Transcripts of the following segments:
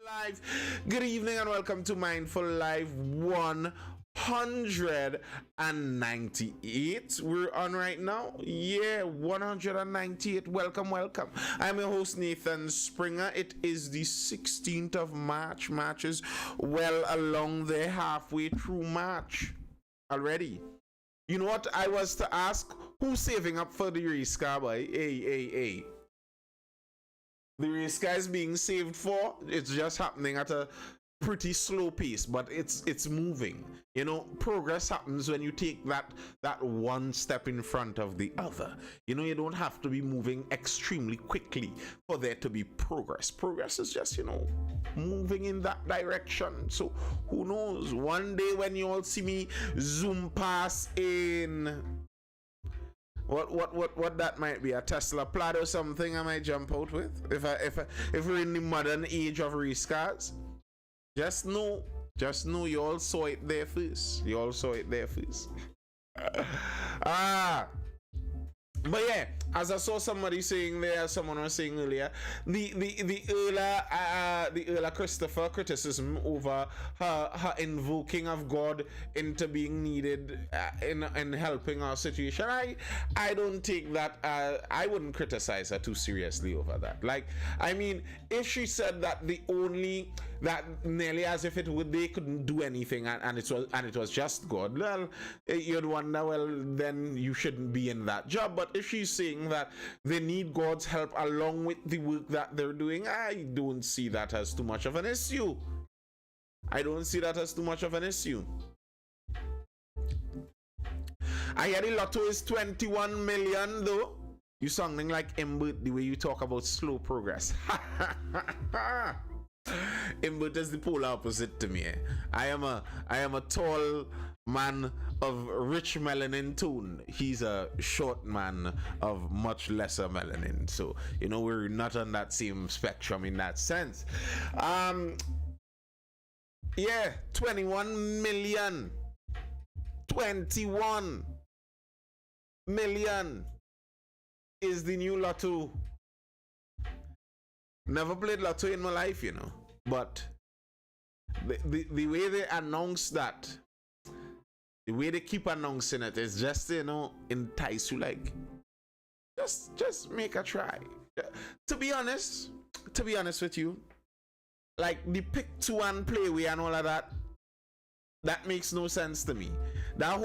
Live. Good evening and welcome to Mindful Live 198. We're on right now. Yeah, 198. Welcome. I'm your host Nathan Springer. It is the 16th of March. March is well along there, halfway through March already. You know what I was to ask? Who's saving up for the race car, boy? Hey. The race car is being saved for. It's just happening at a pretty slow pace, but it's moving. You know, progress happens when you take that one step in front of the other. You know, you don't have to be moving extremely quickly for there to be progress. Progress is just, you know, moving in that direction. So who knows? One day when you all see me zoom past in what that might be, a Tesla Plaid or something I might jump out with if we're in the modern age of race cars. Just know you all saw it there first. But yeah, as I saw somebody saying there, someone was saying earlier, the earlier Christopher criticism over her invoking of God into being needed in helping our situation. I don't take that. I wouldn't criticize her too seriously over that. Like, I mean, if she said that nearly as if they couldn't do anything and it was just God, well, you'd wonder, well, then you shouldn't be in that job. But if she's saying that they need God's help along with the work that they're doing, I don't see that as too much of an issue. I hear the lotto is 21 million though. You sounding like Imbert the way you talk about slow progress. Imbert is the polar opposite to me. I am a tall man of rich melanin tone. He's a short man of much lesser melanin. So, you know, we're not on that same spectrum in that sense. Yeah, 21 million. 21 million is the new lotto. Never played lotto in my life, you know. But the way they announce that, the way they keep announcing it is just, you know, entice you, like, just make a try. To be honest with you, like the pick two and play way and all of that makes no sense to me. That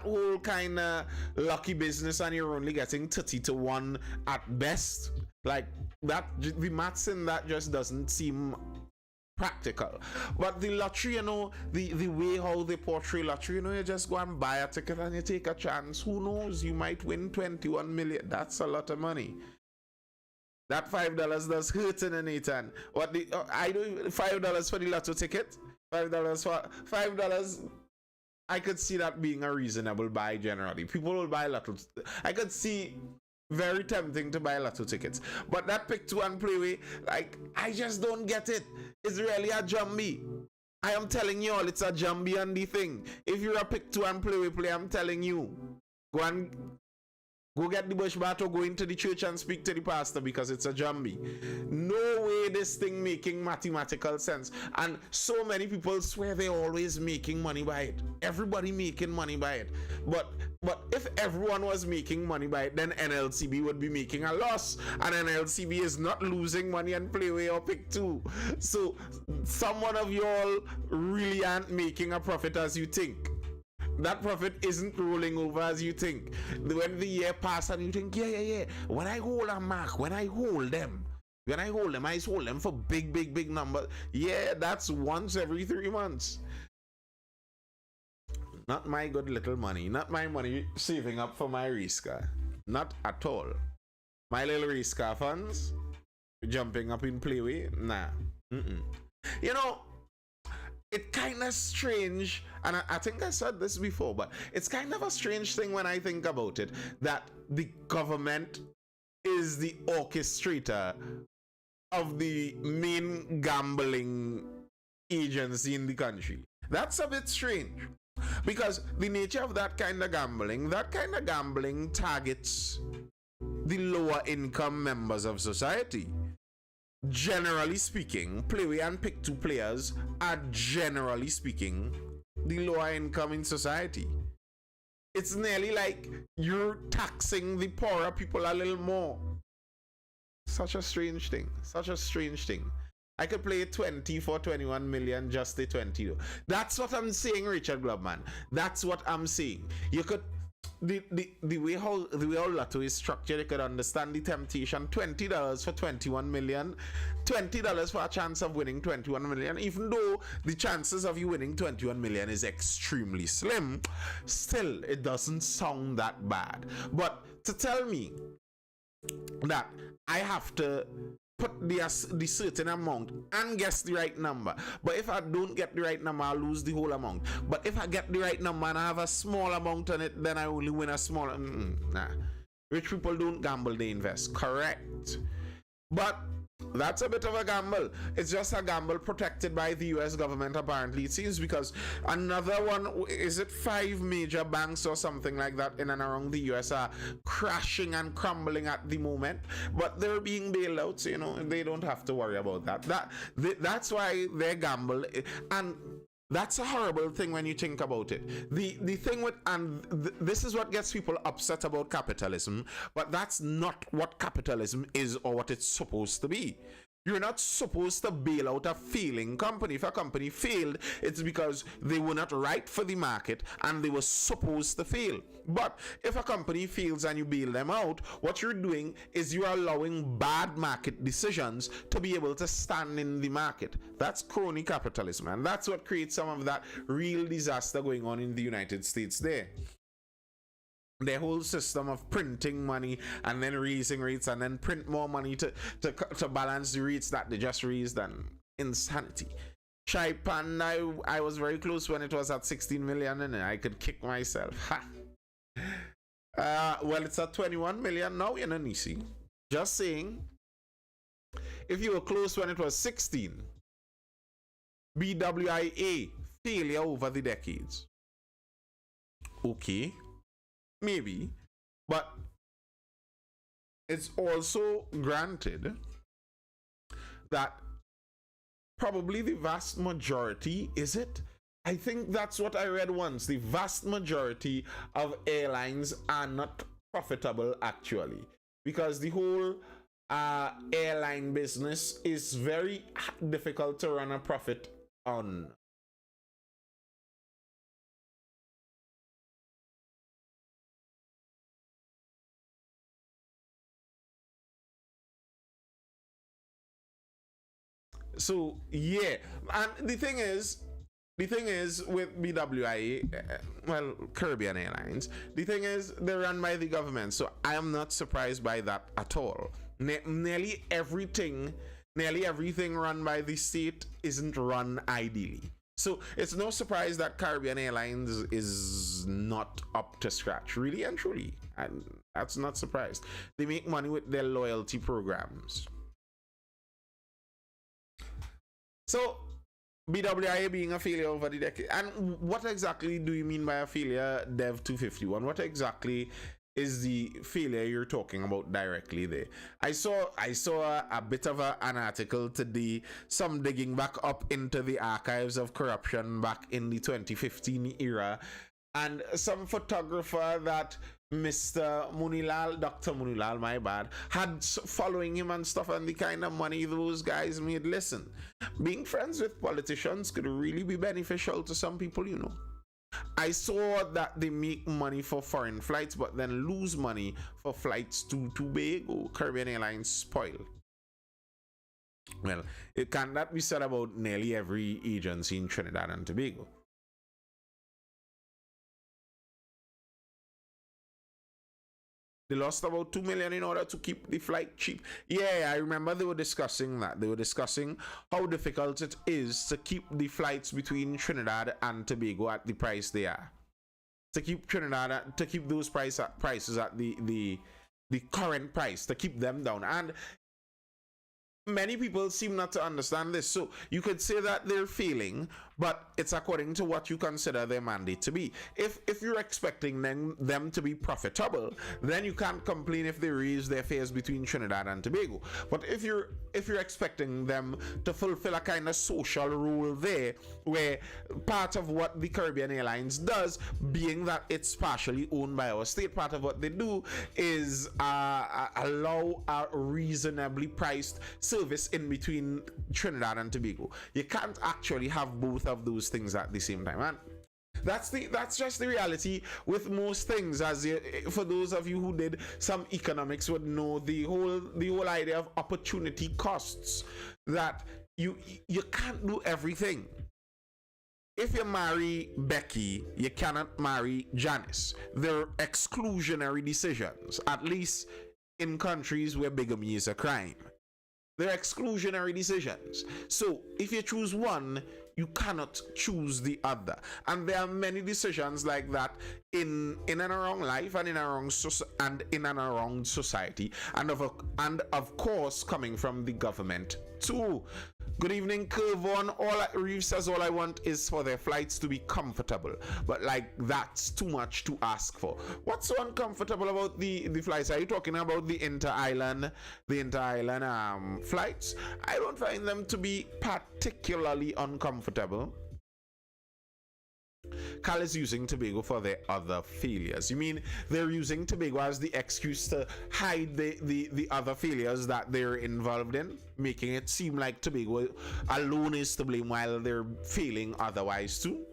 whole kind of lucky business and you're only getting 30 to 1 at best. Like that, the maths in that just doesn't seem practical. But the lottery, you know, the way how they portray lottery, you know, you just go and buy a ticket and you take a chance. Who knows? You might win 21 million. That's a lot of money. That $5 does hurt in an Nathan. What the I do $5 for the lotto ticket. $5. I could see that being a reasonable buy generally. People will buy lotto. I could see very tempting to buy lotto tickets. But that pick two and play way, like, I just don't get it. It's really a jumbie. I am telling you all, it's a jumbie on the thing. If you're a pick two and play, I'm telling you, go get the bush bat or go into the church and speak to the pastor because it's a jumbie. No way this thing making mathematical sense. And so many people swear they're always making money by it. Everybody making money by it. But if everyone was making money by it, then NLCB would be making a loss. And NLCB is not losing money on playway or pick two. So someone of you all really aren't making a profit as you think. That profit isn't rolling over as you think. When the year passes and you think, yeah. When I hold a mark, when I hold them, I hold them for big numbers. Yeah, that's once every 3 months. Not my good little money. Not my money saving up for my race car. Not at all. My little race car funds jumping up in playway. Nah. You know, it's kind of strange, and I think I said this before, but it's kind of a strange thing when I think about it, that the government is the orchestrator of the main gambling agency in the country. That's a bit strange, because the nature of that kind of gambling targets the lower income members of society. generally speaking, play away and pick two players are generally speaking the lower income in society. It's nearly like you're taxing the poorer people a little more. Such a strange thing. Such a strange thing. I could play 20 for 21 million, just the 20 though. That's what I'm saying, Richard Globman. That's what I'm saying. You could the way how Lotto is structured, you could understand the temptation. $20 for 21 million, $20 for a chance of winning 21 million. Even though the chances of you winning 21 million is extremely slim, still it doesn't sound that bad. But to tell me that I have to put the certain amount and guess the right number, but if I don't get the right number, I'll lose the whole amount. But if I get the right number and I have a small amount on it, then I only win a small. Nah, rich people don't gamble, they invest. Correct. But that's a bit of a gamble. It's just a gamble protected by the US government, apparently, it seems, because another one, is it 5 major banks or something like that in and around the US are crashing and crumbling at the moment, but they're being bailed out, so, you know, they don't have to worry about that. That's why they gamble, and that's a horrible thing when you think about it. The thing with, and this is what gets people upset about capitalism, but that's not what capitalism is or what it's supposed to be. You're not supposed to bail out a failing company. If a company failed, it's because they were not right for the market and they were supposed to fail. But if a company fails and you bail them out, what you're doing is you're allowing bad market decisions to be able to stand in the market. That's crony capitalism, and that's what creates some of that real disaster going on in the United States there. Their whole system of printing money and then raising rates and then print more money to balance the rates that they just raised, and insanity. Chai Pan, I was very close when it was at 16 million and I could kick myself. Ha. Well, it's at 21 million now, you know, Nisi. Just saying. If you were close when it was 16, BWIA, failure over the decades. Okay. Maybe, but it's also granted that probably the vast majority, is it? I think that's what I read once. The vast majority of airlines are not profitable actually, because the whole airline business is very difficult to run a profit on. So yeah, and the thing is with BWI, well, Caribbean Airlines, the thing is they're run by the government, so I am not surprised by that at all. Nearly everything run by the state isn't run ideally. So it's no surprise that Caribbean Airlines is not up to scratch, really and truly. And that's not surprised. They make money with their loyalty programs. So, BWIA being a failure over the decade. And what exactly do you mean by a failure, Dev 251? What exactly is the failure you're talking about directly there? I saw a bit of an article today, some digging back up into the archives of corruption back in the 2015 era, and some photographer that Mr. Munilal, Dr. Munilal, my bad, had following him and stuff, and the kind of money those guys made. Listen, being friends with politicians could really be beneficial to some people, you know. I saw that they make money for foreign flights, but then lose money for flights to Tobago. Caribbean Airlines spoil. Well, it can that be said about nearly every agency in Trinidad and Tobago. They lost about 2 million in order to keep the flight cheap. Yeah, I remember they were discussing that. They were discussing how difficult it is to keep the flights between Trinidad and Tobago at the price they are. To keep those prices at the current price, to keep them down. And many people seem not to understand this. So you could say that they're failing, but it's according to what you consider their mandate to be. If you're expecting them to be profitable, then you can't complain if they raise their fares between Trinidad and Tobago. But if you're expecting them to fulfill a kind of social role there, where part of what the Caribbean Airlines does, being that it's partially owned by our state, part of what they do is allow a reasonably priced service in between Trinidad and Tobago. You can't actually have both of those things at the same time, and that's just the reality with most things. For those of you who did some economics would know the whole idea of opportunity costs, that you can't do everything. If you marry Becky, you cannot marry Janice. They're exclusionary decisions, at least in countries where bigamy is a crime. They're exclusionary decisions. So if you choose one, you cannot choose the other. And there are many decisions like that in and around life, and in and around society, and of course coming from the government too. Good evening, Curvon. Reeve says all I want is for their flights to be comfortable, but like that's too much to ask for. What's so uncomfortable about the flights? Are you talking about the inter-island flights? I don't find them to be particularly uncomfortable. Cal is using Tobago for their other failures. You mean they're using Tobago as the excuse to hide the other failures that they're involved in, making it seem like Tobago alone is to blame while they're failing otherwise too?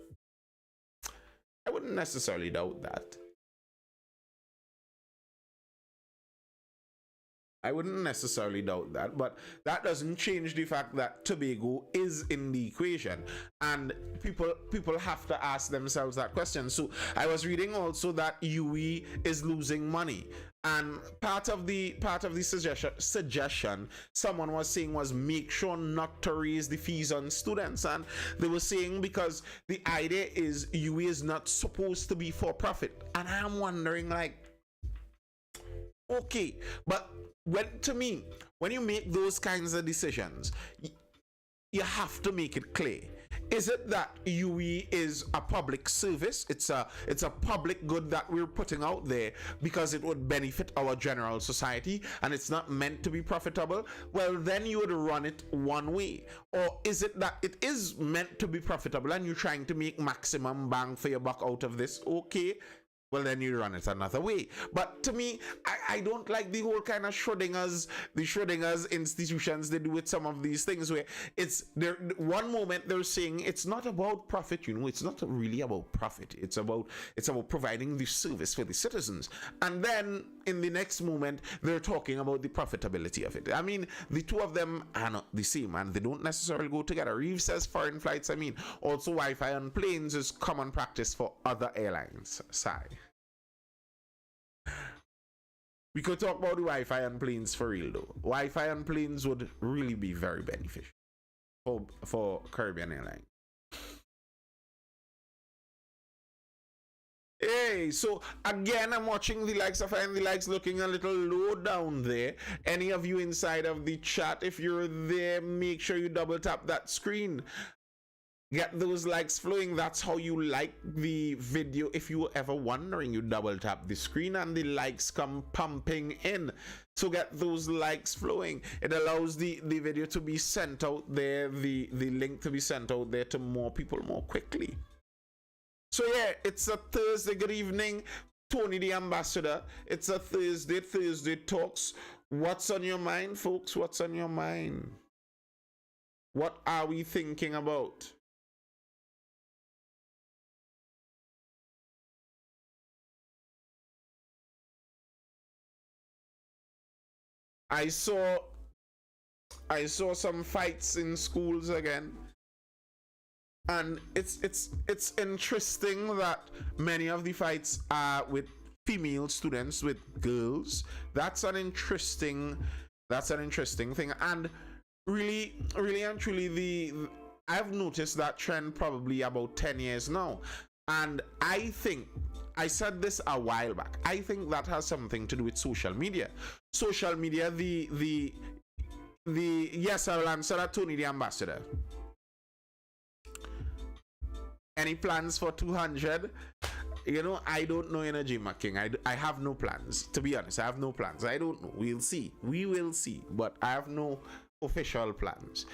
I wouldn't necessarily doubt that. I wouldn't necessarily doubt that, but that doesn't change the fact that Tobago is in the equation, and people have to ask themselves that question. So I was reading also that UE is losing money, and part of the suggestion someone was saying was make sure not to raise the fees on students, and they were saying because the idea is UE is not supposed to be for profit, and I'm wondering, like, okay, but when you make those kinds of decisions, you have to make it clear. Is it that UE is a public service? It's a public good that we're putting out there because it would benefit our general society, and it's not meant to be profitable? Well, then you would run it one way. Or is it that it is meant to be profitable and you're trying to make maximum bang for your buck out of this? Okay, well, then you run it another way. But to me, I don't like the whole kind of the Schrodinger's institutions they do with some of these things, where it's there. One moment they're saying it's not about profit, it's not really about profit. It's about providing the service for the citizens. And then in the next moment, they're talking about the profitability of it. I mean, the two of them are not the same, and they don't necessarily go together. Reeve says foreign flights, also Wi-Fi on planes is common practice for other airlines. Sigh. We could talk about the Wi-Fi on planes for real though. Wi-Fi on planes would really be very beneficial for Caribbean Airlines. Hey, so again, I'm watching the likes. I find the likes looking a little low down there. Any of you inside of the chat, if you're there, make sure you double tap that screen. Get those likes flowing. That's how you like the video. If you were ever wondering, you double tap the screen and the likes come pumping in. So get those likes flowing. It allows the video to be sent out there, the link to be sent out there to more people more quickly. So yeah, it's a Thursday. Good evening, Tony the Ambassador. It's a Thursday Talks. What's on your mind, folks? What's on your mind? What are we thinking about? I saw some fights in schools again, and it's interesting that many of the fights are with female students, with girls. That's an interesting thing, and really and truly, I've noticed that trend probably about 10 years now, and I think I said this a while back. I think that has something to do with social media. Social media, yes, I will answer that, Tony the Ambassador. Any plans for 200? You know, I don't know, in a Jima King. I have no plans. To be honest, I have no plans. I don't know. We'll see. We will see. But I have no official plans.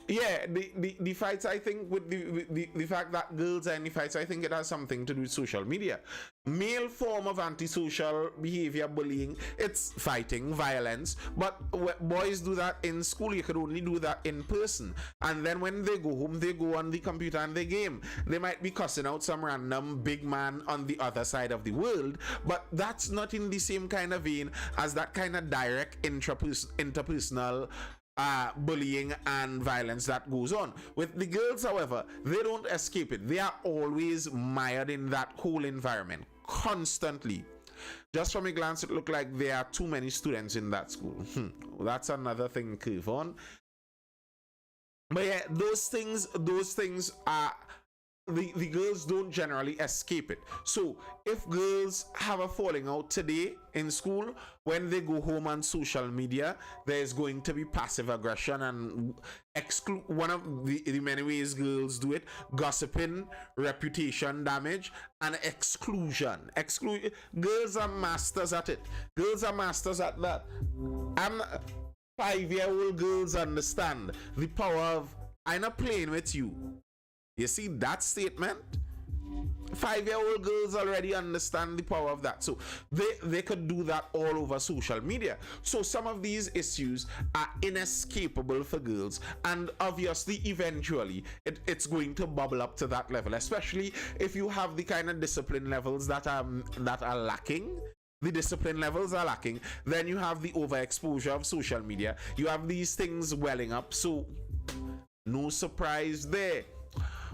Yeah, the fights, I think, with the fact that girls are in the fights, I think it has something to do with social media. Male form of antisocial behavior, bullying, it's fighting, violence, but boys do that in school. You could only do that in person. And then when they go home, they go on the computer and they game. They might be cussing out some random big man on the other side of the world, but that's not in the same kind of vein as that kind of direct interpersonal bullying and violence that goes on. With the girls, however, they don't escape it. They are always mired in that whole environment constantly. Just from a glance, it looked like there are too many students in that school. That's another thing, curve on. But yeah, those things are, the girls don't generally escape it. So if girls have a falling out today in school, when they go home on social media, there's going to be passive aggression and one of the many ways girls do it: gossiping, reputation damage, and exclusion. Girls are masters at it. Girls are masters at that. 5-year-old girls understand the power of, I'm not playing with you. You see that statement? 5-year-old girls already understand the power of that. So they could do that all over social media. So some of these issues are inescapable for girls, and obviously eventually it's going to bubble up to that level, especially if you have the kind of discipline levels that are lacking. The discipline levels are lacking. Then you have the overexposure of social media. You have these things welling up. So no surprise there.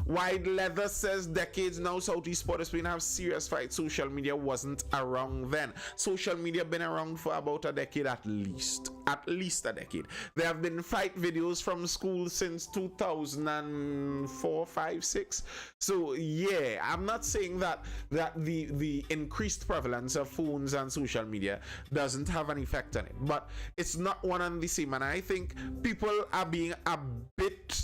Wide Leather says, decades now, Southeast Port of Spain have serious fights. Social media wasn't around then. Social media been around for about a decade at least. At least a decade. There have been fight videos from schools since 2004, 5, 6. So yeah, I'm not saying that the increased prevalence of phones and social media doesn't have an effect on it, but it's not one and the same. And I think people are being a bit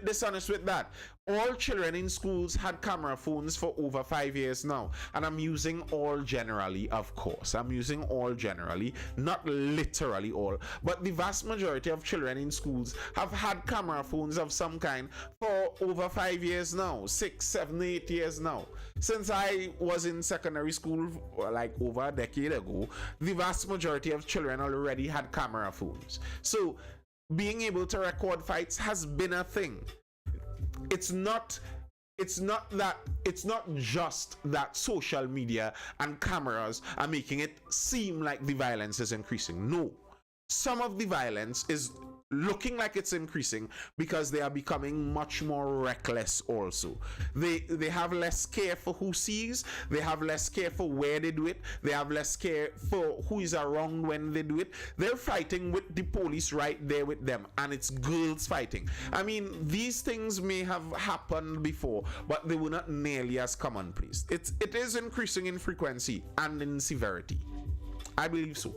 dishonest with that. All children in schools had camera phones for over 5 years now, and I'm using all generally, of course. I'm using all generally, not literally all, but the vast majority of children in schools have had camera phones of some kind for over 5 years now, 6, 7, 8 years now. Since I was in secondary school, like over a decade ago, the vast majority of children already had camera phones. So being able to record fights has been a thing. It's not just that social media and cameras are making it seem like the violence is increasing. No, some of the violence is looking like it's increasing because they are becoming much more reckless also. They have less care for who sees, they have less care for where they do it, they have less care for who is around when they do it. They're fighting with the police right there with them, and it's girls fighting. I mean, these things may have happened before, but they were not nearly as commonplace. It is increasing in frequency and in severity. I believe so.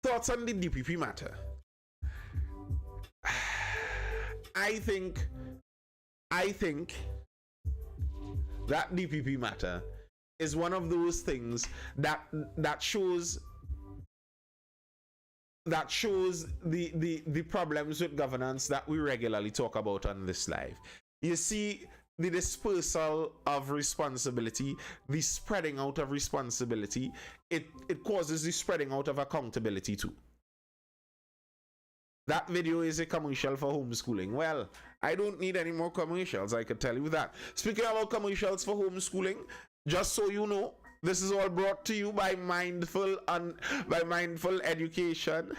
Thoughts on the DPP matter? I think that DPP matter is one of those things that shows the problems with governance that we regularly talk about on this live. You see, the dispersal of responsibility, the spreading out of responsibility, it causes the spreading out of accountability too. That video is a commercial for homeschooling. Well, I don't need any more commercials, I could tell you that. Speaking about commercials for homeschooling, just so you know, this is all brought to you by MindFULL Education.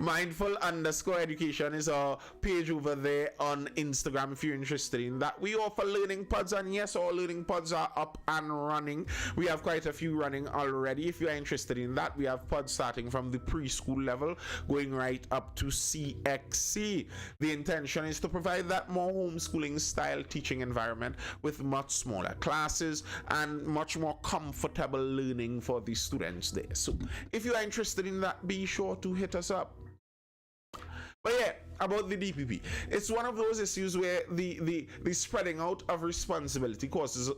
MindFULL_education is our page over there on Instagram if you're interested in that. We offer learning pods, and yes, all learning pods are up and running. We have quite a few running already. If you are interested in that, we have pods starting from the preschool level going right up to CXC. The intention is to provide that more homeschooling style teaching environment with much smaller classes and much more comfortable learning for the students there. So if you are interested in that, be sure to hit us up. But yeah, about the DPP, it's one of those issues where the spreading out of responsibility causes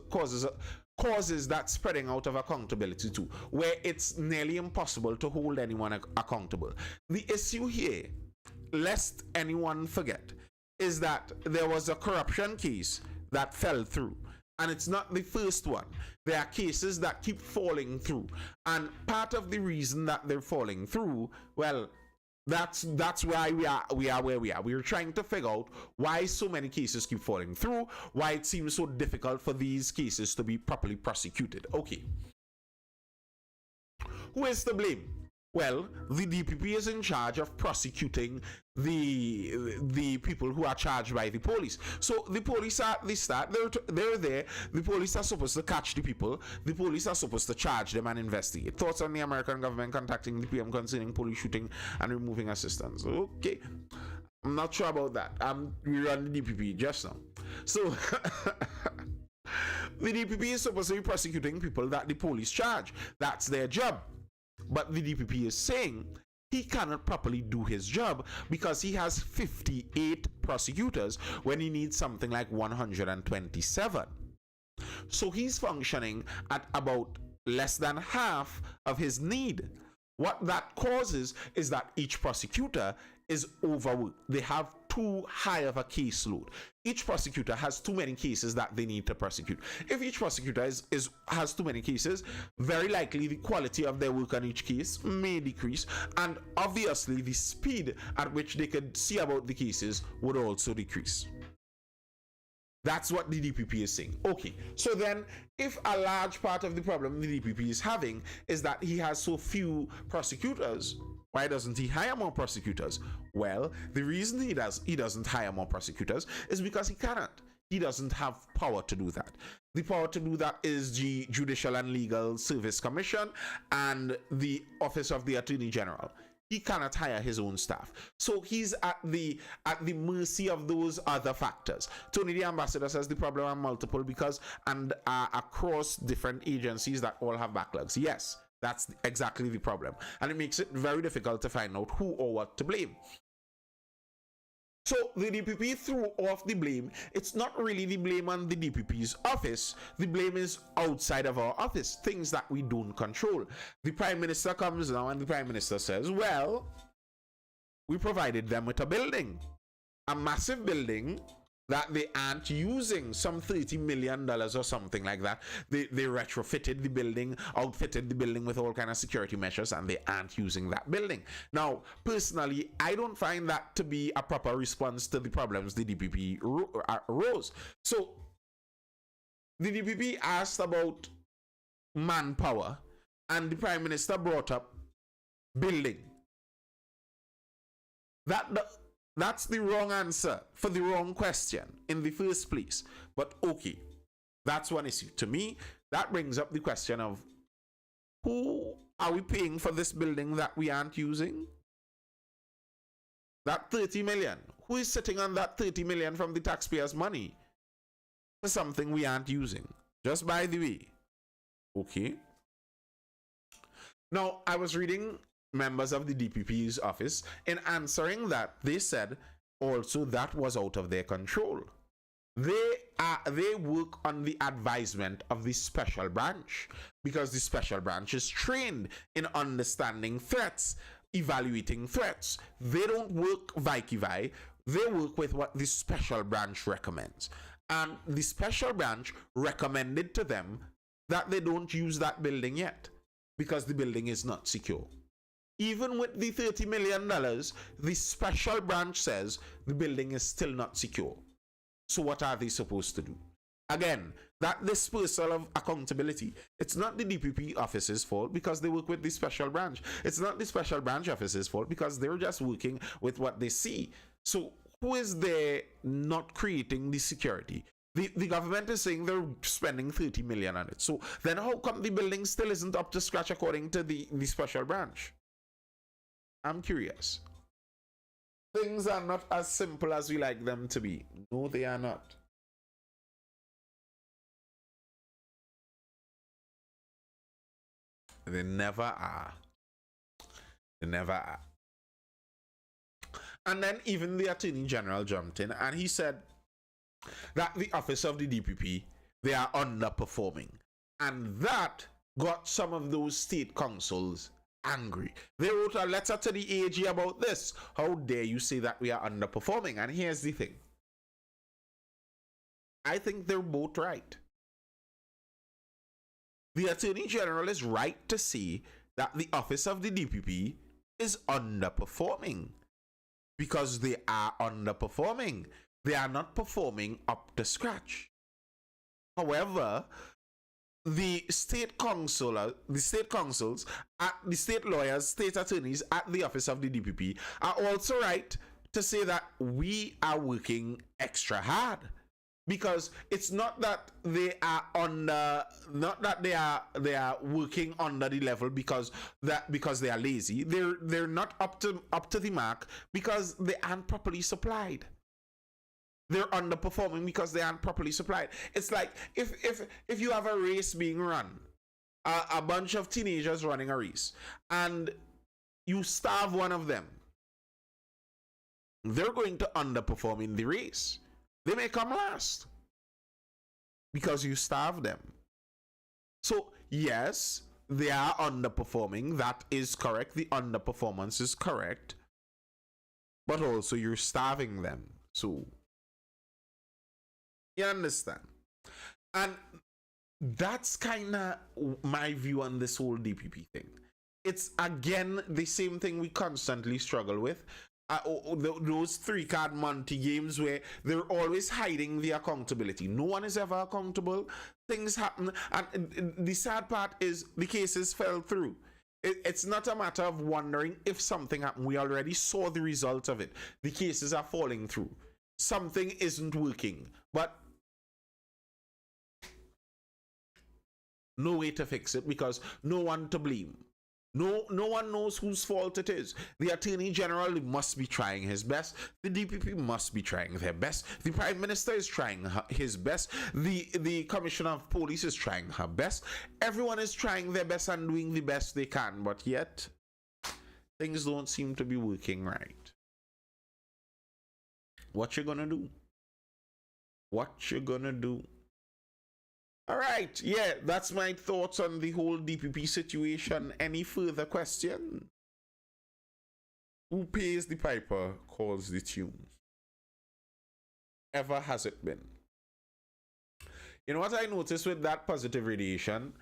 that spreading out of accountability too, where it's nearly impossible to hold anyone accountable. The issue here, lest anyone forget, is that there was a corruption case that fell through. And it's not the first one. There are cases that keep falling through. And part of the reason that they're falling through, well, that's why we are where we are. We're trying to figure out why so many cases keep falling through, why it seems so difficult for these cases to be properly prosecuted. Okay. Who is to blame? Well, the DPP is in charge of prosecuting the people who are charged by the police. So the police are at the start, they're there. The police are supposed to catch the people. The police are supposed to charge them and investigate. Thoughts on the American government contacting the PM concerning police shooting and removing assistance? Okay, I'm not sure about that. We run the DPP just now. So the DPP is supposed to be prosecuting people that the police charge. That's their job. But the DPP is saying he cannot properly do his job because he has 58 prosecutors when he needs something like 127. So he's functioning at about less than half of his need. What that causes is that each prosecutor is overworked. They have too high of a caseload. Each prosecutor has too many cases that they need to prosecute. If each prosecutor has too many cases, very likely the quality of their work on each case may decrease, and obviously the speed at which they could see about the cases would also decrease. That's what the DPP is saying. Okay, so then if a large part of the problem the DPP is having is that he has so few prosecutors, why doesn't he hire more prosecutors? Well, the reason he doesn't hire more prosecutors is because he cannot. He doesn't have power to do that. The power to do that is the Judicial and Legal Service Commission and the Office of the Attorney General. He cannot hire his own staff. So he's at the mercy of those other factors. Tony the Ambassador says the problem are multiple because across different agencies that all have backlogs. Yes, that's exactly the problem. And it makes it very difficult to find out who or what to blame. So the DPP threw off the blame. It's not really the blame on the DPP's office. The blame is outside of our office, things that we don't control. The Prime Minister comes now and the Prime Minister says, well, we provided them with a building, a massive building that they aren't using, some $30 million or something like that. They retrofitted the building, outfitted the building with all kind of security measures, and they aren't using that building. Now, personally, I don't find that to be a proper response to the problems the DPP rose. So, the DPP asked about manpower, and the Prime Minister brought up building. That's the wrong answer for the wrong question in the first place. But okay, that's one issue. To me, that brings up the question of who are we paying for this building that we aren't using? That 30 million. Who is sitting on that 30 million from the taxpayers' money for something we aren't using? Just by the way. Okay. Now, I was reading members of the DPP's office. In answering that, they said also that was out of their control. They work on the advisement of the special branch because the special branch is trained in understanding threats, evaluating threats. They don't work vice. They work with what the special branch recommends. And the special branch recommended to them that they don't use that building yet because the building is not secure. Even with the $30 million, the special branch says the building is still not secure. So what are they supposed to do? Again, that dispersal of accountability, it's not the DPP office's fault because they work with the special branch. It's not the special branch office's fault because they're just working with what they see. So who is there not creating the security? The government is saying they're spending 30 million on it. So then how come the building still isn't up to scratch according to the special branch? I'm curious. Things are not as simple as we like them to be. No, they are not. They never are. They never are. And then even the Attorney General jumped in and he said that the office of the DPP, they are underperforming. And that got some of those state councils angry. They wrote a letter to the AG about this. How dare you say that we are underperforming? And here's the thing. I think they're both right. The Attorney General is right to say that the office of the DPP is underperforming because they are underperforming. They are not performing up to scratch. However, the state councils, the state lawyers, state attorneys at the office of the DPP are also right to say that we are working extra hard. Because it's not that they are not that they are working under the level because they are lazy. They're not up to the mark because they aren't properly supplied. They're underperforming because they aren't properly supplied. It's like if you have a race being run, a bunch of teenagers running a race, and you starve one of them, they're going to underperform in the race. They may come last because you starve them. So yes, they are underperforming. That is correct. The underperformance is correct. But also you're starving them. So you understand? And that's kind of my view on this whole DPP thing. It's again the same thing we constantly struggle with. Those 3-card Monty games where they're always hiding the accountability. No one is ever accountable. Things happen, and the sad part is the cases fell through. It's not a matter of wondering if something happened. We already saw the result of it. The cases are falling through. Something isn't working, but no way to fix it because no one to blame. No one knows whose fault it is. The Attorney General must be trying his best. The DPP must be trying their best. The Prime Minister is trying his best. The Commissioner of Police is trying her best. Everyone is trying their best and doing the best they can, but yet things don't seem to be working right. What you gonna do? What you gonna do? All right, yeah, that's my thoughts on the whole DPP situation. Any further question? Who pays the piper calls the tune. Ever has it been? You know what I noticed with that positive radiation?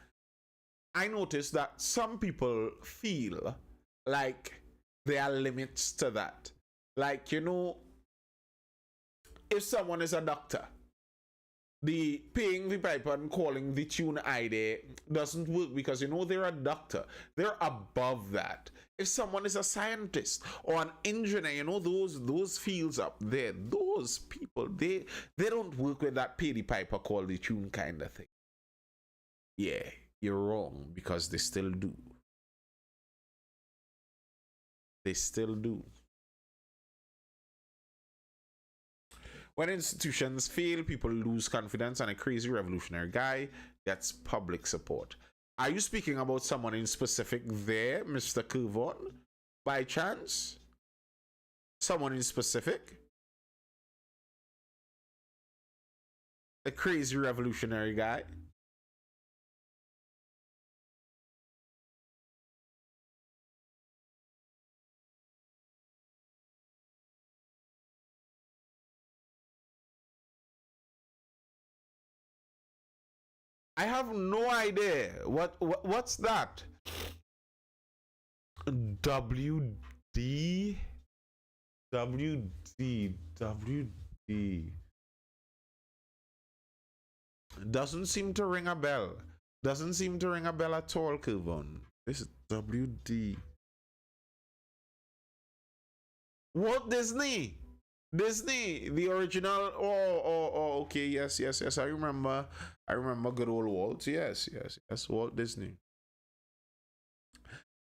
I noticed that some people feel like there are limits to that. Like, you know, if someone is a doctor, the paying the piper and calling the tune ID doesn't work because, you know, they're a doctor. They're above that. If someone is a scientist or an engineer, you know, those fields up there, those people, they don't work with that pay the piper call the tune kind of thing. Yeah, you're wrong because they still do. They still do. When institutions fail, people lose confidence, and a crazy revolutionary guy gets public support. Are you speaking about someone in specific there, Mr. Kuvon? By chance? Someone in specific? A crazy revolutionary guy? I have no idea. What's that? WD doesn't seem to ring a bell. Doesn't seem to ring a bell at all, Kilvon. This is WD. Walt Disney. Disney, the original. Oh, okay, yes. I remember good old Walt. Yes. Walt Disney.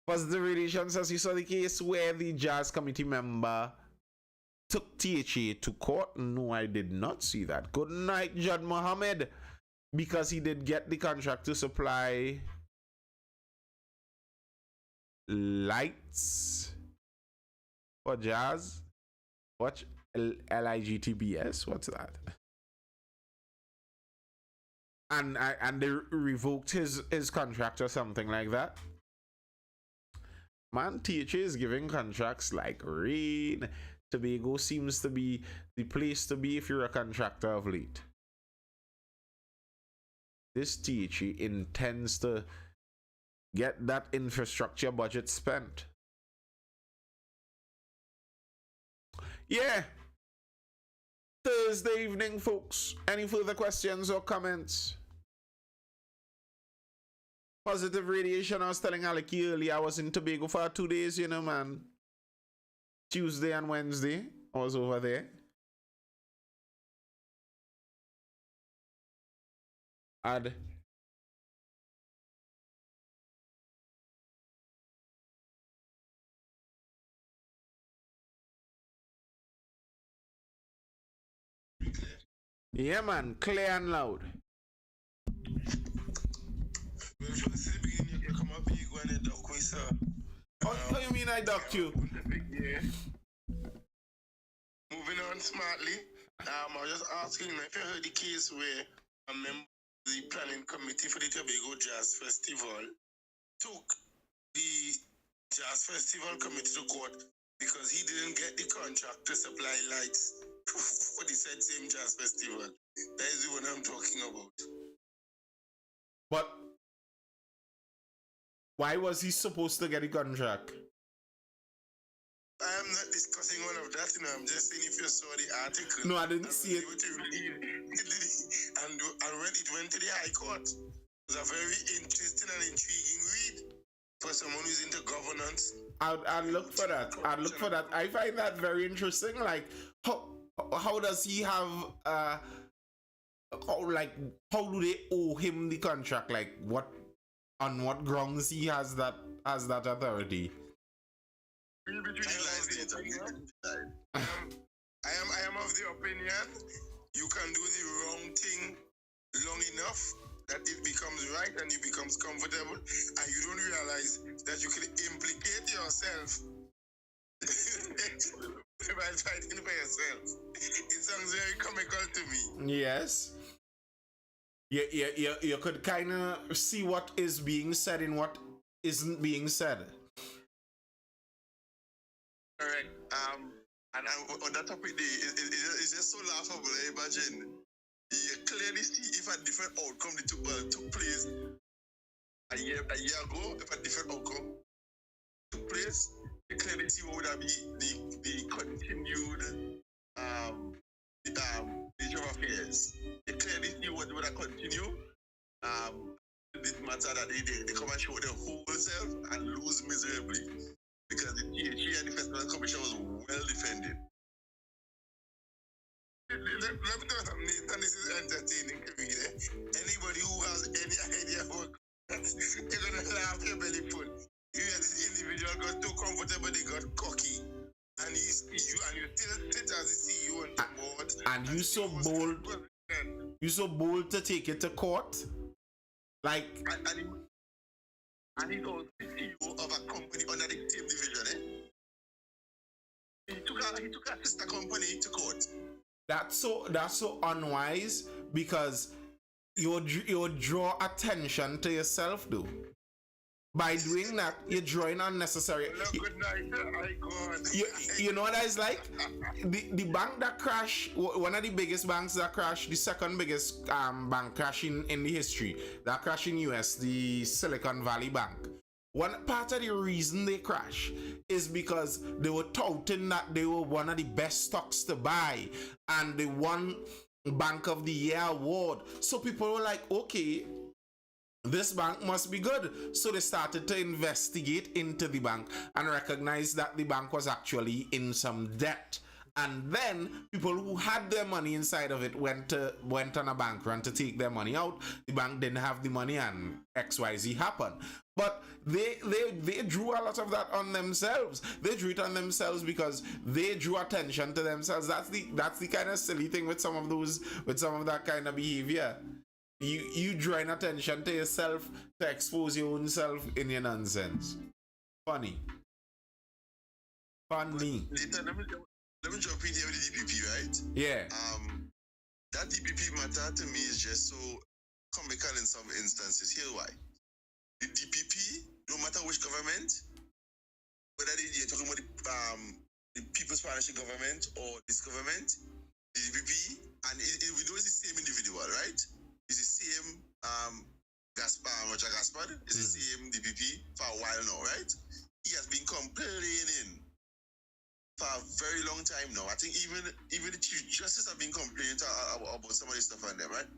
Positive relation says you saw the case where the jazz committee member took THA to court. No, I did not see that. Good night, Judd Mohammed, because he did get the contract to supply lights for jazz. What? LIGTBS? What's that? And they revoked his contract or something like that. Man, THA is giving contracts like rain. Tobago seems to be the place to be if you're a contractor of late. This THA intends to get that infrastructure budget spent. Yeah. Thursday evening, folks. Any further questions or comments? Positive radiation. I was telling Aleki earlier, I was in Tobago for 2 days, you know, man. Tuesday and Wednesday, I was over there. Yeah, man, clear and loud. How you mean I ducked you? Moving on smartly. I was just asking if you heard the case where a member of the planning committee for the Tobago Jazz Festival took the Jazz Festival committee to court because he didn't get the contract to supply lights for the said same Jazz Festival. That is the one I'm talking about. But why was he supposed to get a contract? I'm not discussing all of that, you know. I'm just saying if you saw the article. No, I didn't see it. And when it went to the High Court, it was a very interesting and intriguing read for someone who's into governance. I'd look for that. I'd look for that. I find that very interesting. Like, how does he have how do they owe him the contract? Like, on what grounds he has that authority? I am of the opinion you can do the wrong thing long enough that it becomes right and it becomes comfortable, and you don't realize that you can implicate yourself by fighting for yourself. It sounds very comical to me. Yes. You could kind of see what is being said and what isn't being said. Correct. And on that topic, it's just so laughable. Imagine you clearly see if a different outcome took place a year ago. If a different outcome took place, you clearly see what would have been the continued nature of affairs. You clearly see what would have continued. This matter that they come and show their whole self and lose miserably. Because the THA and the Festival Commission was well defended. Let me tell you something, Nathan, this is entertaining to me. Anybody who has any idea what you're going to laugh your belly full. You hear this individual got too comfortable, they got cocky. And you still sit as the CEO on the board. And you so bold. You so bold to take it to court? Like... And he's also the CEO of a company under the same division, He took a sister company to court. That's so unwise, because you draw attention to yourself, though. By doing that, you're drawing unnecessary. You know what that is like? The bank that crashed, one of the biggest banks that crashed, the second biggest bank crashing in the history, that crashed in US, the Silicon Valley Bank. One part of the reason they crashed is because they were touting that they were one of the best stocks to buy, and they won Bank of the Year award. So people were like, okay, this bank must be good. So they started to investigate into the bank and recognize that the bank was actually in some debt. And then people who had their money inside of it went on a bank run to take their money out. The bank didn't have the money and XYZ happened. But they drew a lot of that on themselves. They drew it on themselves because they drew attention to themselves. That's the kind of silly thing with some of that kind of behavior. You drawing attention to yourself to expose your own self in your nonsense. Funny. Let me let me jump in here with the DPP, right? Yeah. That DPP matter to me is just so comical in some instances. Here's why. The DPP, no matter which government, whether you're talking about the People's Partnership government or this government, the DPP, and we know it's the same individual, right? It's the same Roger Gaspard, it's the same DPP for a while now, right? He has been complaining for a very long time now. I think even the Chief Justice have been complaining about some of this stuff on them, right?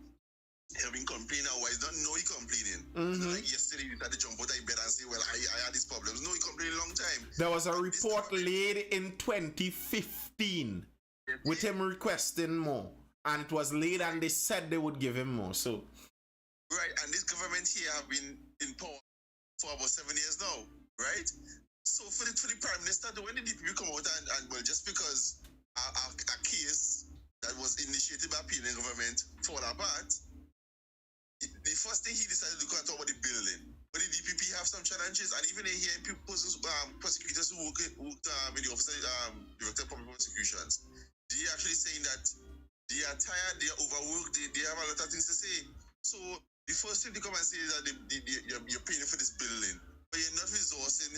He have been complaining now. Why not know he complaining? It's not like yesterday he had to jump out of bed and say, well, I had these problems. No, he complained a long time. There was a report laid in 2015 with him requesting more. And it was laid and they said they would give him more. So right, and this government here have been in power for about 7 years now, right? So for the Prime Minister, when the DPP come out and well, just because a case that was initiated by PNN government fall apart, the first thing he decided to go and talk about the building. But the DPP have some challenges, and even here, prosecutors who work in the office Director of Public Prosecutions, they actually saying that they are tired, they are overworked, they have a lot of things to say. So the first thing they come and say is that you're paying for this building, but you're not resourcing.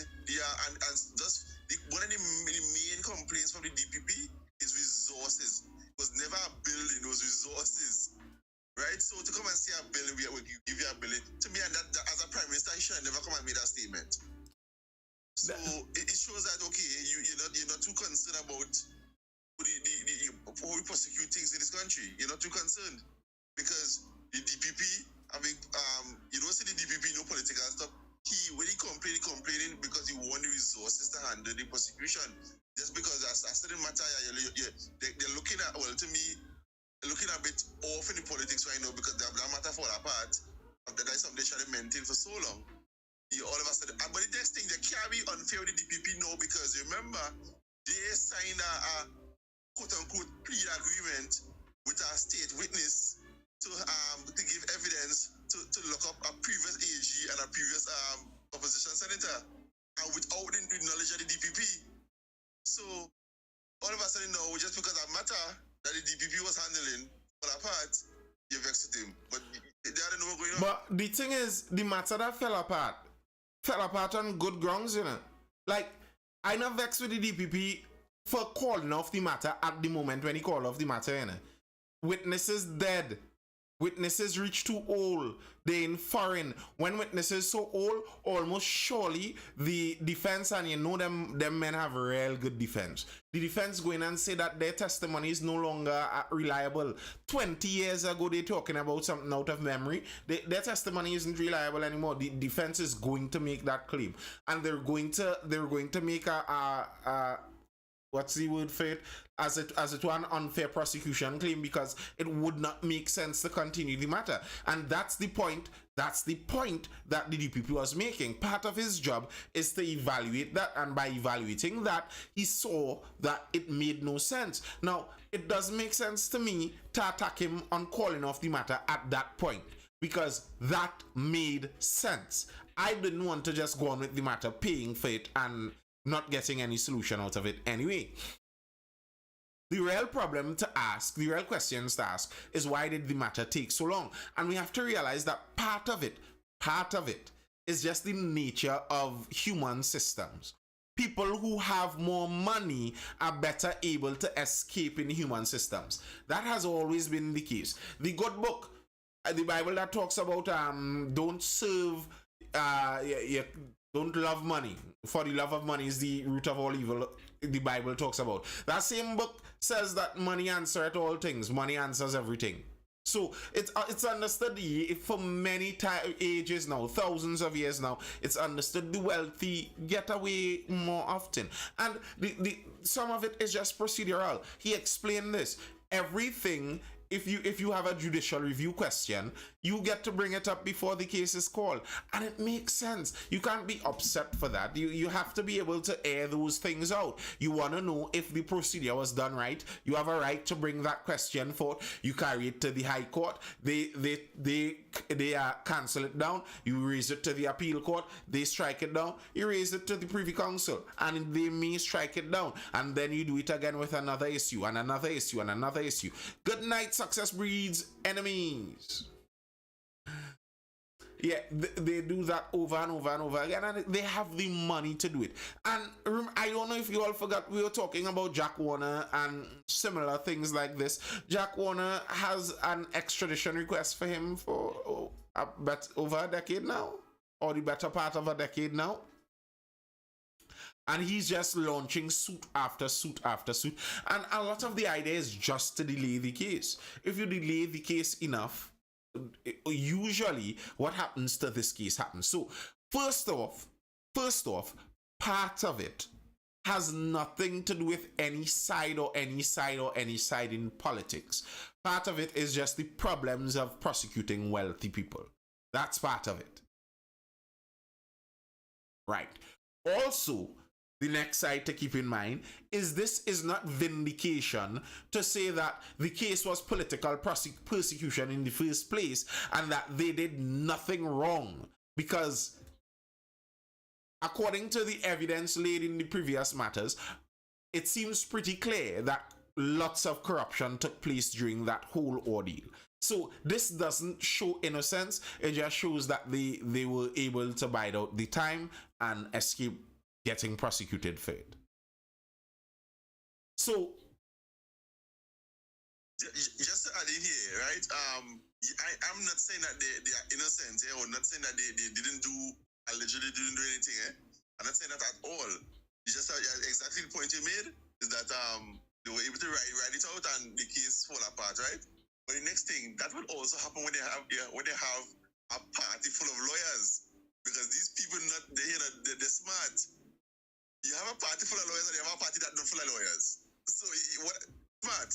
One of the main complaints from the DPP is resources. It was never a building, it was resources. Right? So to come and see a building, we give you a building, to me, and that as a Prime Minister, he should have never come and made that statement. So it shows that, okay, you're not too concerned about how we prosecute things in this country. You're not too concerned. Because the DPP, you don't see the DPP, no political stuff. When he complaining because he want the resources to handle the prosecution. Just because a certain matter, they're looking at, well, to me, looking a bit off in the politics right now because that matter fall apart. That's something they should have maintained for so long. All of a sudden, but the next thing, they can't be unfair with the DPP now because remember, they signed a quote-unquote plea agreement with a state witness to give evidence to lock up a previous AG and a previous opposition senator, and without the knowledge of the DPP. So all of a sudden now, just because of matter that the DPP was handling fall apart, you vexed with him. But they don't know what's going on. But the thing is, the matter that fell apart on good grounds, you know. Like, I not vexed with the DPP for calling off the matter at the moment when he called off the matter, you know. Witnesses dead. Witnesses reach too old. They're in foreign. When witnesses so old, almost surely the defense, and you know them men have real good defense. The defense go in and say that their testimony is no longer reliable. 20 years ago, they're talking about something out of memory. Their testimony isn't reliable anymore. The defense is going to make that claim, and they're going to make a what's the word for it? As it were an unfair prosecution claim, because it would not make sense to continue the matter. And that's the point. That's the point that the DPP was making. Part of his job is to evaluate that, and by evaluating that, he saw that it made no sense. Now, it doesn't make sense to me to attack him on calling off the matter at that point, because that made sense. I didn't want to just go on with the matter, paying for it and not getting any solution out of it anyway. The real problem to ask, the real questions to ask, is why did the matter take so long? And we have to realize that part of it is just the nature of human systems. People who have more money are better able to escape in human systems. That has always been the case. The good book, the Bible, that talks about don't serve, don't love money, for the love of money is the root of all evil, the Bible talks about. That same book says that money answers all things. Money answers everything. So it's understood for many ages now, thousands of years now, it's understood the wealthy get away more often. And some of it is just procedural. He explained this. Everything, if you have a judicial review question, you get to bring it up before the case is called, and it makes sense. You can't be upset for that. You have to be able to air those things out. You want to know if the procedure was done right. You have a right to bring that question forth. You carry it to the High Court. They they cancel it down, you raise it to the appeal court, they strike it down, you raise it to the Privy Council, and they may strike it down, and then you do it again with another issue, and another issue, and another issue. Good night, success breeds enemies. Yeah, they do that over and over and over again, and they have the money to do it. And I don't know if you all forgot, we were talking about Jack Warner and similar things like this. Jack Warner has an extradition request for him for over a decade now, or the better part of a decade now. And he's just launching suit after suit after suit. And a lot of the idea is just to delay the case. If you delay the case enough, usually what happens to this case happens. So first off, part of it has nothing to do with any side in politics. Part of it is just the problems of prosecuting wealthy people. That's part of it. Right. Also, the next side to keep in mind is this is not vindication to say that the case was political persecution in the first place and that they did nothing wrong, because according to the evidence laid in the previous matters, it seems pretty clear that lots of corruption took place during that whole ordeal. So this doesn't show innocence, it just shows that they were able to bide out the time and escape getting prosecuted for it. So just to add in here, right? I'm not saying that they are innocent, or not saying that they allegedly didn't do anything. I'm not saying that at all. It's just exactly the point you made is that they were able to ride it out and the case fall apart, right? But the next thing that will also happen when they have a party full of lawyers, because these people they're smart. You have a party full of lawyers and you have a party that's not full of lawyers. So what smart?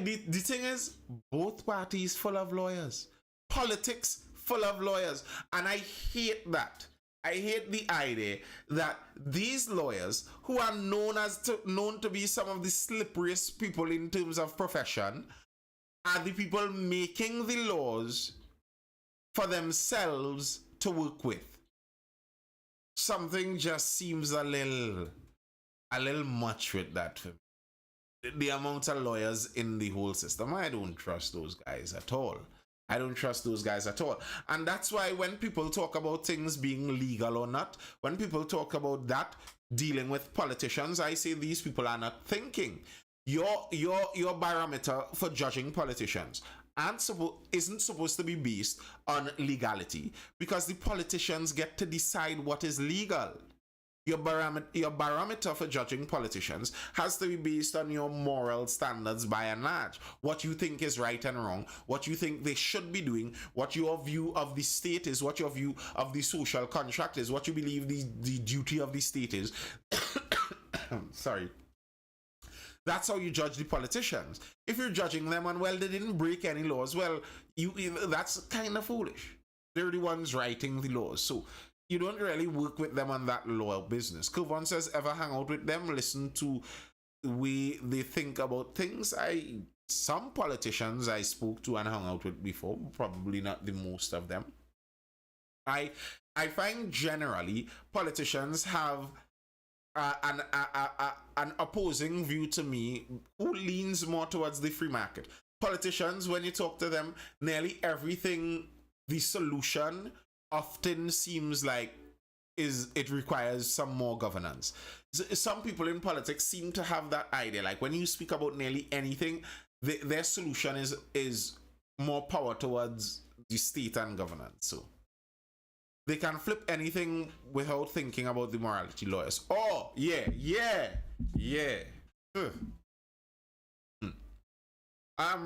The thing is, both parties full of lawyers. Politics full of lawyers. And I hate that. I hate the idea that these lawyers, who are known to be some of the slipperiest people in terms of profession, are the people making the laws for themselves to work with. Something just seems a little much with that for me. The amount of lawyers in the whole system, I don't trust those guys at all. And that's why when people talk about things being legal or not, when people talk about that dealing with politicians, I say these people are not thinking. Your barometer for judging politicians isn't supposed to be based on legality, because the politicians get to decide what is legal. Your barometer for judging politicians has to be based on your moral standards by and large. What you think is right and wrong, what you think they should be doing, what your view of the state is, what your view of the social contract is, what you believe the duty of the state is. Sorry. That's how you judge the politicians. If you're judging them on, well, they didn't break any laws, well, that's kind of foolish. They're the ones writing the laws. So you don't really work with them on that law business. Kevon says, ever hang out with them, listen to the way they think about things. Some politicians I spoke to and hung out with before, probably not the most of them. I find generally politicians have an opposing view to me who leans more towards the free market. Politicians, when you talk to them, nearly everything, the solution often seems like it requires some more governance. Some people in politics seem to have that idea, like when you speak about nearly anything, their solution is more power towards the state and governance. So they can flip anything without thinking about the morality lawyers. Oh, yeah.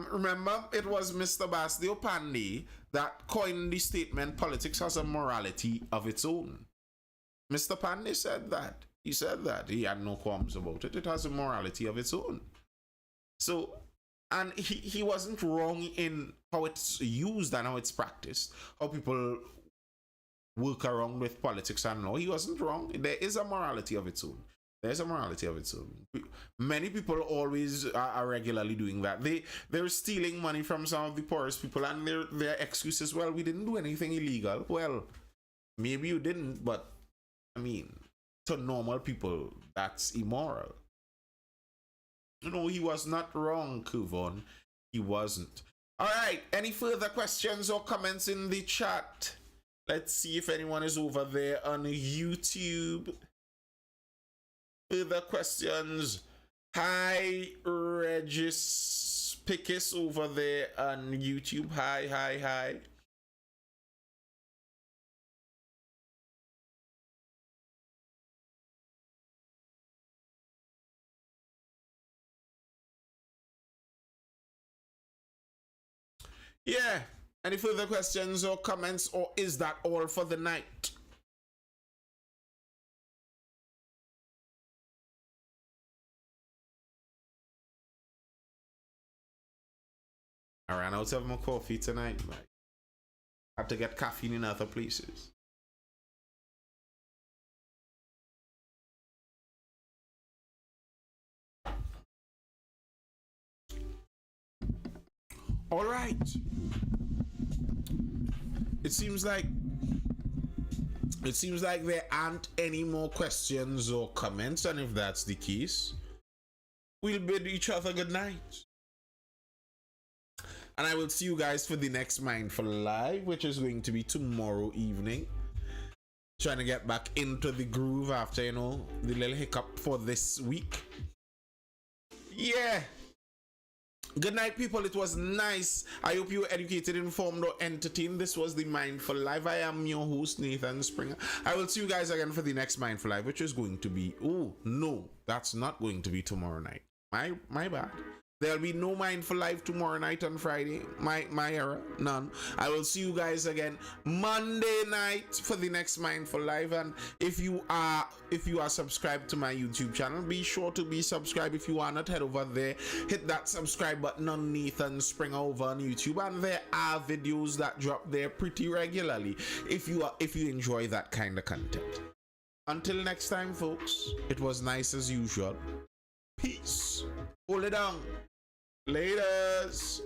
Remember, it was Mr. Basdio Pandey that coined the statement, politics has a morality of its own. Mr. Pandey said that. He said that. He had no qualms about it. It has a morality of its own. So, and he wasn't wrong in how it's used and how it's practiced, how people work around with politics and law. He wasn't wrong. There is a morality of its own. There's a morality of it. So many people always are regularly doing that. They're stealing money from some of the poorest people, and their excuse is, well, we didn't do anything illegal. Well, maybe you didn't, but I mean, to normal people, that's immoral. No, he was not wrong, Kuvon. He wasn't. All right. Any further questions or comments in the chat? Let's see if anyone is over there on YouTube. Further questions? Hi, Regis Pickus over there on YouTube. Hi. Yeah. Any further questions or comments, or is that all for the night? I ran out of my coffee tonight. I had to get caffeine in other places. All right. It seems like there aren't any more questions or comments, and if that's the case, we'll bid each other good night. And I will see you guys for the next Mindful Live, which is going to be tomorrow evening. Trying to get back into the groove after, you know, the little hiccup for this week. Yeah. Good night, people. It was nice. I hope you were educated, informed, or entertained. This was the Mindful Live. I am your host, Nathan Springer. I will see you guys again for the next Mindful Live, which is going to be... Oh, no. That's not going to be tomorrow night. My bad. There'll be no Mindful Live tomorrow night on Friday. My error. None. I will see you guys again Monday night for the next Mindful Live. And if you are subscribed to my YouTube channel, be sure to be subscribed. If you are not, head over there, hit that subscribe button on Nathan Springer over on YouTube, and there are videos that drop there pretty regularly if you enjoy that kind of content. Until next time, folks, it was nice as usual. Peace. Hold it down. Laters.